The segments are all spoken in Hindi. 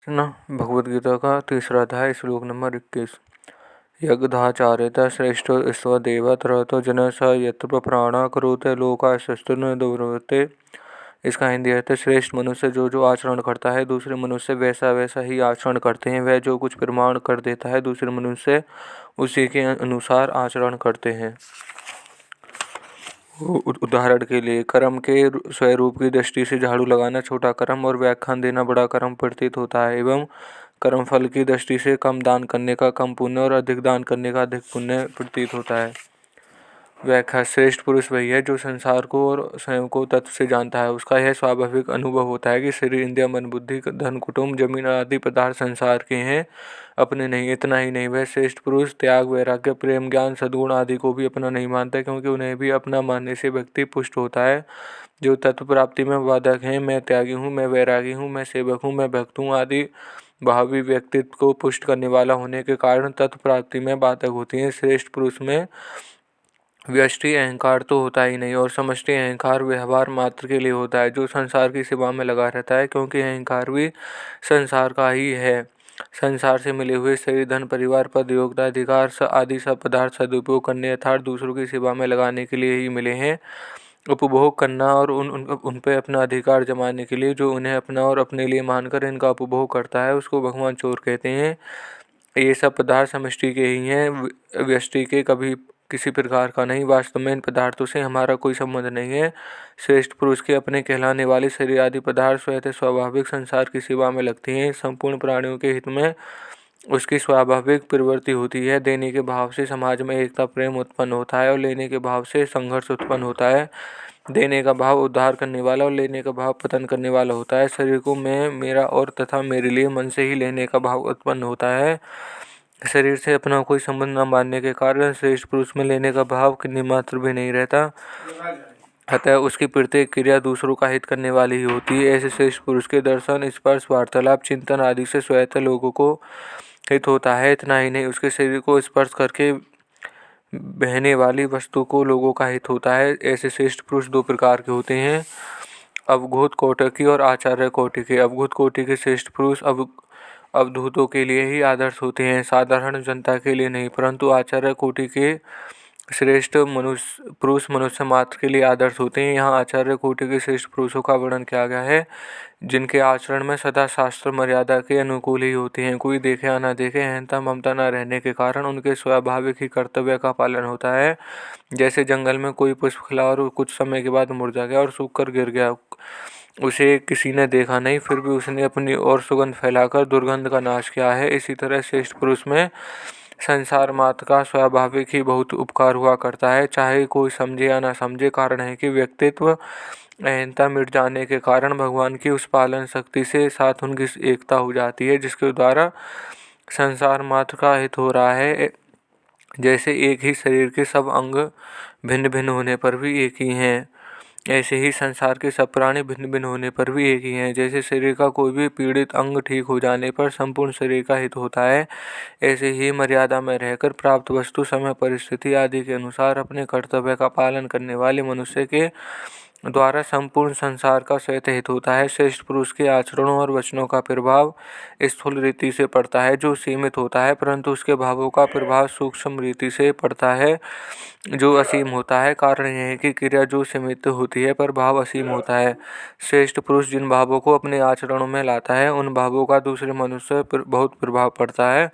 भगवद गीता का तीसरा अध्याय श्लोक नंबर 21। यज्ञाचार्यता श्रेष्ठ स्वदेव तरतो जन स यत्र प्राणा करोते लोका शस्त्र दुर्वृत्ते। इसका हिंदी अर्थ है, श्रेष्ठ मनुष्य जो आचरण करता है दूसरे मनुष्य वैसा वैसा ही आचरण करते हैं। वह जो कुछ प्रमाण कर देता है दूसरे मनुष्य उसी के अनुसार आचरण करते हैं। उदाहरण के लिए कर्म के स्वरूप की दृष्टि से झाड़ू लगाना छोटा कर्म और व्याख्यान देना बड़ा कर्म प्रतीत होता है, एवं कर्म फल की दृष्टि से कम दान करने का कम पुण्य और अधिक दान करने का अधिक पुण्य प्रतीत होता है। व्याख्या: श्रेष्ठ पुरुष वही है जो संसार को और स्वयं को तत्व से जानता है। उसका यह स्वाभाविक अनुभव होता है कि शरीर, इंद्रिय, मन, बुद्धि, धन, कुटुंब, जमीन आदि पदार्थ संसार के हैं, अपने नहीं। इतना ही नहीं, वह श्रेष्ठ पुरुष त्याग, वैराग्य, प्रेम, ज्ञान, सद्गुण आदि को भी अपना नहीं मानता, क्योंकि उन्हें भी अपना मानने से व्यक्ति पुष्ट होता है। जो तत्व प्राप्ति में बाधक हैं, मैं त्यागी हूँ, मैं वैरागी हूँ, मैं सेवक हूँ, मैं भक्त हूँ आदि भाव भी व्यक्तित्व को पुष्ट करने वाला होने के कारण तत्व प्राप्ति में बाधक होती है। श्रेष्ठ पुरुष में व्यष्टि अहंकार तो होता ही नहीं और समष्टि अहंकार व्यवहार मात्र के लिए होता है, जो संसार की सेवा में लगा रहता है, क्योंकि अहंकार भी संसार का ही है। संसार से मिले हुए शरीर, धन, परिवार, पद, योग्यता, अधिकार आदि सब पदार्थ सदुपयोग करने अर्थात दूसरों की सेवा में लगाने के लिए ही मिले हैं। उपभोग करना और उन पे अपना अधिकार जमाने के लिए जो उन्हें अपना और अपने लिए मानकर इनका उपभोग करता है, उसको भगवान चोर कहते हैं। ये सब पदार्थ समष्टि के ही हैं, व्यष्टि के कभी किसी प्रकार का नहीं। वास्तव में इन पदार्थों से हमारा कोई संबंध नहीं है। श्रेष्ठ पुरुष के अपने कहलाने वाले शरीर आदि पदार्थ स्वतः स्वाभाविक संसार की सेवा में लगती हैं। संपूर्ण प्राणियों के हित में उसकी स्वाभाविक प्रवृत्ति होती है। देने के भाव से समाज में एकता, प्रेम उत्पन्न होता है और लेने के भाव से संघर्ष उत्पन्न होता है। देने का भाव उद्धार करने वाला और लेने का भाव पतन करने वाला होता है। शरीर को मैं, मेरा और तथा मेरे लिए मन से ही लेने का भाव उत्पन्न होता है। शरीर से अपना कोई संबंध न मानने के कारण श्रेष्ठ पुरुष में लेने का भाव किन्हीं मात्र भी नहीं रहता, अतः उसकी प्रत्येक क्रिया दूसरों का हित करने वाली ही होती है। ऐसे श्रेष्ठ पुरुष के दर्शन, स्पर्श, वार्तालाप, चिंतन आदि से स्वतः लोगों को हित होता है। इतना ही नहीं, उसके शरीर को स्पर्श करके बहने वाली वस्तु को लोगों का हित होता है। ऐसे श्रेष्ठ पुरुष दो प्रकार के होते हैं, अवधूत कोटि के और आचार्य कोटि के। अवधूत कोटि के श्रेष्ठ पुरुष अवधूतों के लिए ही आदर्श होते हैं, साधारण जनता के लिए नहीं, परंतु आचार्य कोटि के श्रेष्ठ पुरुष मनुष्य मात्र के लिए आदर्श होते हैं। यहाँ आचार्य कोटि के श्रेष्ठ पुरुषों का वर्णन किया गया है, जिनके आचरण में सदा शास्त्र मर्यादा के अनुकूल ही होते हैं। कोई देखे या न देखे, अहंता ममता न रहने के कारण उनके स्वाभाविक ही कर्तव्य का पालन होता है। जैसे जंगल में कोई पुष्प खिला और कुछ समय के बाद मुरझा गया और सूख कर गिर गया, उसे किसी ने देखा नहीं, फिर भी उसने अपनी ओर सुगंध फैलाकर दुर्गंध का नाश किया है। इसी तरह श्रेष्ठ पुरुष में संसार मात्र का स्वाभाविक ही बहुत उपकार हुआ करता है, चाहे कोई समझे या ना समझे। कारण है कि व्यक्तित्व अहंता मिट जाने के कारण भगवान की उस पालन शक्ति से साथ उनकी एकता हो जाती है, जिसके द्वारा संसार मात्र का हित हो रहा है। जैसे एक ही शरीर के सब अंग भिन्न भिन्न होने पर भी एक ही हैं, ऐसे ही संसार के सब प्राणी भिन्न भिन्न होने पर भी एक ही हैं। जैसे शरीर का कोई भी पीड़ित अंग ठीक हो जाने पर संपूर्ण शरीर का हित होता है, ऐसे ही मर्यादा में रहकर प्राप्त वस्तु, समय, परिस्थिति आदि के अनुसार अपने कर्तव्य का पालन करने वाले मनुष्य के द्वारा संपूर्ण संसार का स्वतः हित होता है। श्रेष्ठ पुरुष के आचरणों और वचनों का प्रभाव स्थूल रीति से पड़ता है, जो सीमित होता है, परंतु उसके भावों का प्रभाव सूक्ष्म रीति से पड़ता है, जो असीम होता है। कारण यह है कि क्रिया जो सीमित होती है पर भाव असीम होता है। श्रेष्ठ पुरुष जिन भावों को अपने आचरणों में लाता है, उन भावों का दूसरे मनुष्य पर बहुत प्रभाव पड़ता है।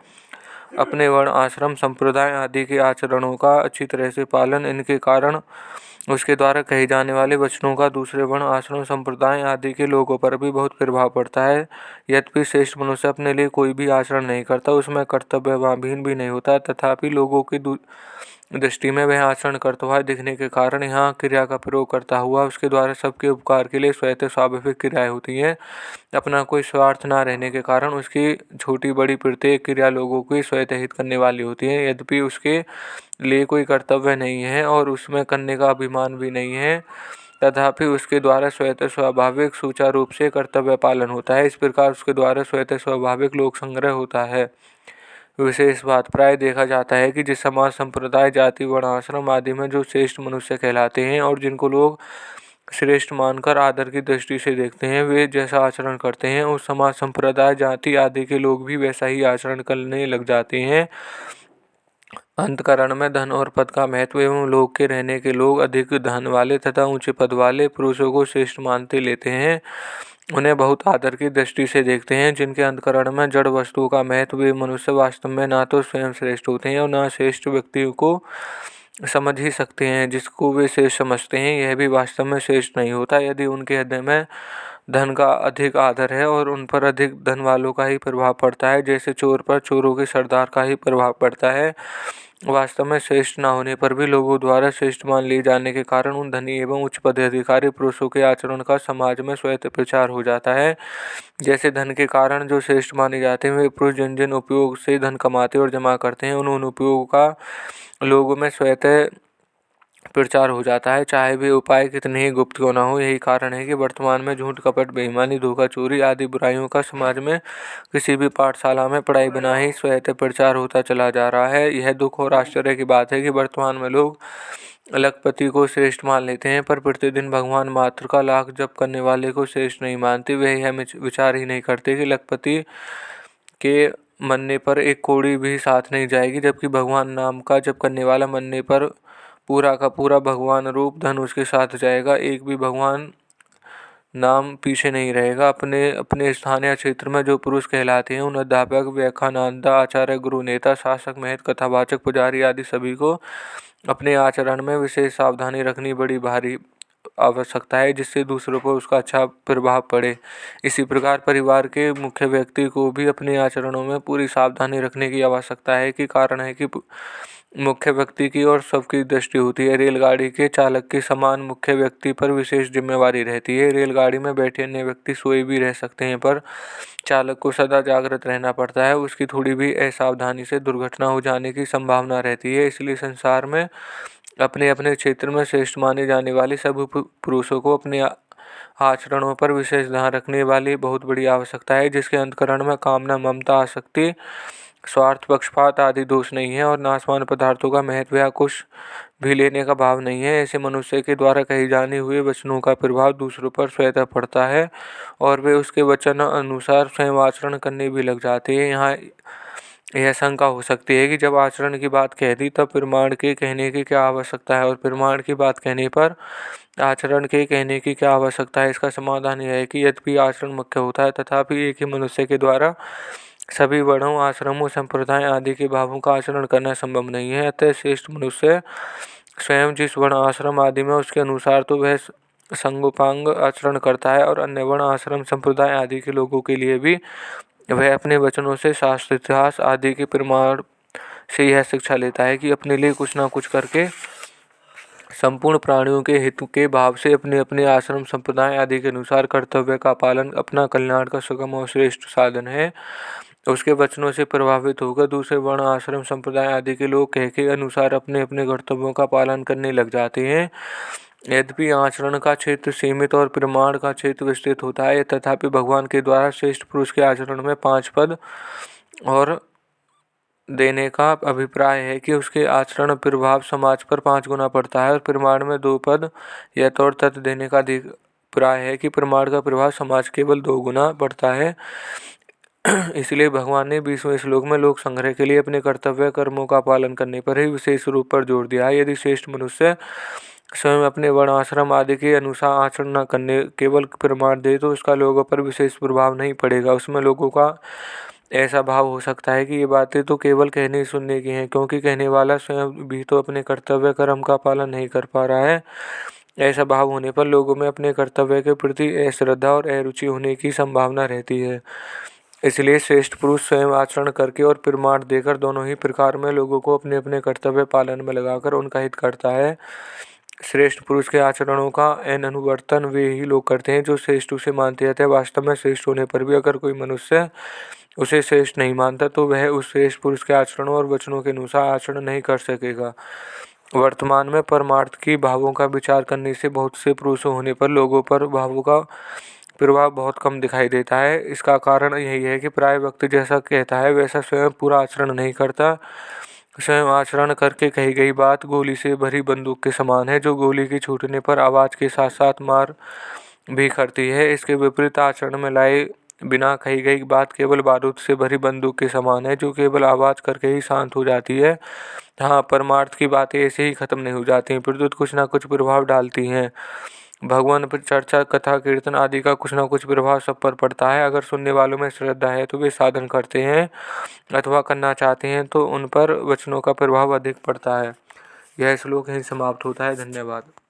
अपने वर्ण, आश्रम, संप्रदाय आदि के आचरणों का अच्छी तरह से पालन, इनके कारण उसके द्वारा कहे जाने वाले वचनों का दूसरे वर्ण, आश्रम, संप्रदाय आदि के लोगों पर भी बहुत प्रभाव पड़ता है। यद्यपि श्रेष्ठ मनुष्य अपने लिए कोई भी आचरण नहीं करता, उसमें कर्तव्यवान भी नहीं होता, तथापि लोगों की दृष्टि में वह आचरण करता हुआ दिखने के कारण यहाँ क्रिया का प्रयोग करता हुआ उसके द्वारा सबके उपकार के लिए स्वतः स्वाभाविक क्रियाएं होती हैं। अपना कोई स्वार्थ न रहने के कारण उसकी छोटी बड़ी प्रत्येक क्रिया लोगों की स्वतः हित करने वाली होती है। यद्यपि उसके लिए कोई कर्तव्य नहीं है और उसमें करने का अभिमान भी नहीं है, तथापि उसके द्वारा स्वतः स्वाभाविक सुचारू रूप से कर्तव्य पालन होता है। इस प्रकार उसके द्वारा स्वतः स्वाभाविक लोक संग्रह होता है। विशेष बात प्राय देखा जाता है कि जिस समाज, संप्रदाय, जाति, वर्ण, आश्रम आदि में जो श्रेष्ठ मनुष्य कहलाते हैं और जिनको लोग श्रेष्ठ मानकर आदर की दृष्टि से देखते हैं। वे जैसा आचरण करते हैं उस समाज, संप्रदाय, जाति आदि के लोग भी वैसा ही आचरण करने लग जाते हैं। अंतकरण में धन और पद का महत्व एवं लोक के रहने के लोग अधिक धन वाले तथा ऊंचे पद वाले पुरुषों को श्रेष्ठ मानते लेते हैं, उन्हें बहुत आदर की दृष्टि से देखते हैं। जिनके अंतकरण में जड़ वस्तुओं का महत्व, वे मनुष्य वास्तव में ना तो स्वयं श्रेष्ठ होते हैं और ना श्रेष्ठ व्यक्तियों को समझ ही सकते हैं। जिसको वे श्रेष्ठ समझते हैं यह भी वास्तव में श्रेष्ठ नहीं होता। यदि उनके हृदय में धन का अधिक आदर है और उन पर अधिक धन वालों का ही प्रभाव पड़ता है, जैसे चोर पर चोरों के सरदार का ही प्रभाव पड़ता है, वास्तव में श्रेष्ठ न होने पर भी लोगों द्वारा श्रेष्ठ मान लिए जाने के कारण उन धनी एवं उच्च पदाधिकारी पुरुषों के आचरण का समाज में स्वतः प्रचार हो जाता है। जैसे धन के कारण जो श्रेष्ठ माने जाते हैं वे पुरुष जिन जिन उपयोग से धन कमाते और जमा करते हैं, उन उपयोगों का लोगों में स्वतः प्रचार हो जाता है, चाहे वे उपाय कितने ही गुप्त क्यों न हो। यही कारण है कि वर्तमान में झूठ, कपट, बेईमानी, धोखा, चोरी आदि बुराइयों का समाज में किसी भी पाठशाला में पढ़ाई बिना ही स्वतः प्रचार होता चला जा रहा है। यह दुख और आश्चर्य की बात है कि वर्तमान में लोग लखपति को श्रेष्ठ मान लेते हैं, पर प्रतिदिन भगवान मात्र का लाख जप करने वाले को श्रेष्ठ नहीं मानते। वे यह विचार ही नहीं करते कि लखपति के मरने पर एक कौड़ी भी साथ नहीं जाएगी, जबकि भगवान नाम का जप करने वाला मरने पर पूरा का पूरा भगवान रूप धन उसके साथ जाएगा, एक भी भगवान नाम पीछे नहीं रहेगा। अपने अपने स्थान या क्षेत्र में जो पुरुष कहलाते हैं उन अध्यापक, व्याख्यानदाता, आचार्य, गुरु, नेता, शासक, महंत, कथावाचक, पुजारी आदि सभी को अपने आचरण में विशेष सावधानी रखनी बड़ी भारी आवश्यकता है, जिससे दूसरों पर उसका अच्छा प्रभाव पड़े। इसी प्रकार परिवार के मुख्य व्यक्ति को भी अपने आचरणों में पूरी सावधानी रखने की आवश्यकता है। कि कारण है कि मुख्य व्यक्ति की और सबकी दृष्टि होती है। रेलगाड़ी के चालक के समान मुख्य व्यक्ति पर विशेष जिम्मेवारी रहती है। रेलगाड़ी में बैठे अन्य व्यक्ति सोए भी रह सकते हैं, पर चालक को सदा जागृत रहना पड़ता है। उसकी थोड़ी भी असावधानी से दुर्घटना हो जाने की संभावना रहती है। इसलिए संसार में अपने अपने क्षेत्र में श्रेष्ठ माने जाने वाले सब पुरुषों को अपने आचरणों पर विशेष ध्यान रखने वाली बहुत बड़ी आवश्यकता है, जिसके अंतकरण में कामना, ममता, आसक्ति, स्वार्थ, पक्षपात आदि दोष नहीं है और नाशवान पदार्थों का महत्व या कुछ भी लेने का भाव नहीं है। ऐसे मनुष्य के द्वारा कही जाने हुए वचनों का प्रभाव दूसरों पर स्वतः पड़ता है और वे उसके वचन अनुसार स्वयं आचरण करने भी लग जाते हैं। यहाँ यह शंका हो सकती है कि जब आचरण की बात कह दी तब प्रमाण के कहने की क्या आवश्यकता है और प्रमाण की बात कहने पर आचरण के कहने की क्या आवश्यकता है। इसका समाधान यह है कि यद्यपि आचरण मुख्य होता है, तथापि एक ही मनुष्य के द्वारा सभी वर्णों, आश्रमों, संप्रदाय आदि के भावों का आचरण करना संभव नहीं है। अतः श्रेष्ठ मनुष्य स्वयं जिस वर्ण, आश्रम आदि में उसके अनुसार तो वह संगोपांग आचरण करता है और अन्य वर्ण, आश्रम, संप्रदाय आदि के लोगों के लिए भी वह अपने वचनों से, शास्त्र, इतिहास आदि के प्रमाण से यह शिक्षा लेता है कि अपने लिए कुछ न कुछ करके संपूर्ण प्राणियों के हित के भाव से अपने अपने आश्रम, संप्रदाय आदि के अनुसार कर्तव्य का पालन अपना कल्याण का सुगम और श्रेष्ठ साधन है। उसके वचनों से प्रभावित होकर दूसरे वर्ण, आश्रम, संप्रदाय आदि के लोग कह के अनुसार अपने अपने कर्तव्यों का पालन करने लग जाते हैं। यद्यपि आचरण का क्षेत्र सीमित और प्रमाण का क्षेत्र विस्तृत होता है, तथापि भगवान के द्वारा श्रेष्ठ पुरुष के आचरण में 5 पद और देने का अभिप्राय है कि उसके आचरण प्रभाव समाज पर 5 गुना पड़ता है और प्रमाण में 2 पद यथ और तथ देने का अभिप्राय है कि प्रमाण का प्रभाव समाज केवल 2 गुना पड़ता है। इसलिए भगवान ने 20वें श्लोक में लोक संग्रह के लिए अपने कर्तव्य कर्मों का पालन करने पर ही विशेष रूप पर जोर दिया है। यदि श्रेष्ठ मनुष्य स्वयं अपने वर्ण, आश्रम आदि के अनुसार आचरण न करने केवल प्रमाण दे तो उसका लोगों पर विशेष प्रभाव नहीं पड़ेगा। उसमें लोगों का ऐसा भाव हो सकता है कि ये बातें तो केवल कहने सुनने की हैं, क्योंकि कहने वाला स्वयं भी तो अपने कर्तव्य कर्म का पालन नहीं कर पा रहा है। ऐसा भाव होने पर लोगों में अपने कर्तव्य के प्रति अश्रद्धा और अरुचि होने की संभावना रहती है। इसलिए श्रेष्ठ पुरुष स्वयं आचरण करके और प्रमाण देकर दोनों ही प्रकार में लोगों को अपने अपने कर्तव्य पालन में लगाकर उनका हित करता है। श्रेष्ठ पुरुष के आचरणों का अनुवर्तन वे ही लोग करते हैं जो श्रेष्ठ उसे मानते रहते हैं। वास्तव में श्रेष्ठ होने पर भी अगर कोई मनुष्य उसे श्रेष्ठ नहीं मानता तो वह उस श्रेष्ठ पुरुष के आचरणों और वचनों के अनुसार आचरण नहीं कर सकेगा। वर्तमान में परमार्थ की भावों का विचार करने से बहुत से पुरुषों होने पर लोगों पर भावों का प्रभाव बहुत कम दिखाई देता है। इसका कारण यही है कि प्राय व्यक्ति जैसा कहता है वैसा स्वयं पूरा आचरण नहीं करता। स्वयं आचरण करके कही गई बात गोली से भरी बंदूक के समान है, जो गोली के छूटने पर आवाज के साथ साथ मार भी करती है। इसके विपरीत आचरण में लाए बिना कही गई बात केवल बारूद से भरी बंदूक के समान है, जो केवल आवाज करके ही शांत हो जाती है। हाँ, परमार्थ की बातें ऐसे ही खत्म नहीं हो जाती हैं, प्रत्युत कुछ ना कुछ प्रभाव डालती हैं। भगवान पर चर्चा, कथा, कीर्तन आदि का कुछ ना कुछ प्रभाव सब पर पड़ता है। अगर सुनने वालों में श्रद्धा है तो वे साधन करते हैं अथवा करना चाहते हैं तो उन पर वचनों का प्रभाव अधिक पड़ता है। यह श्लोक यहीं समाप्त होता है। धन्यवाद।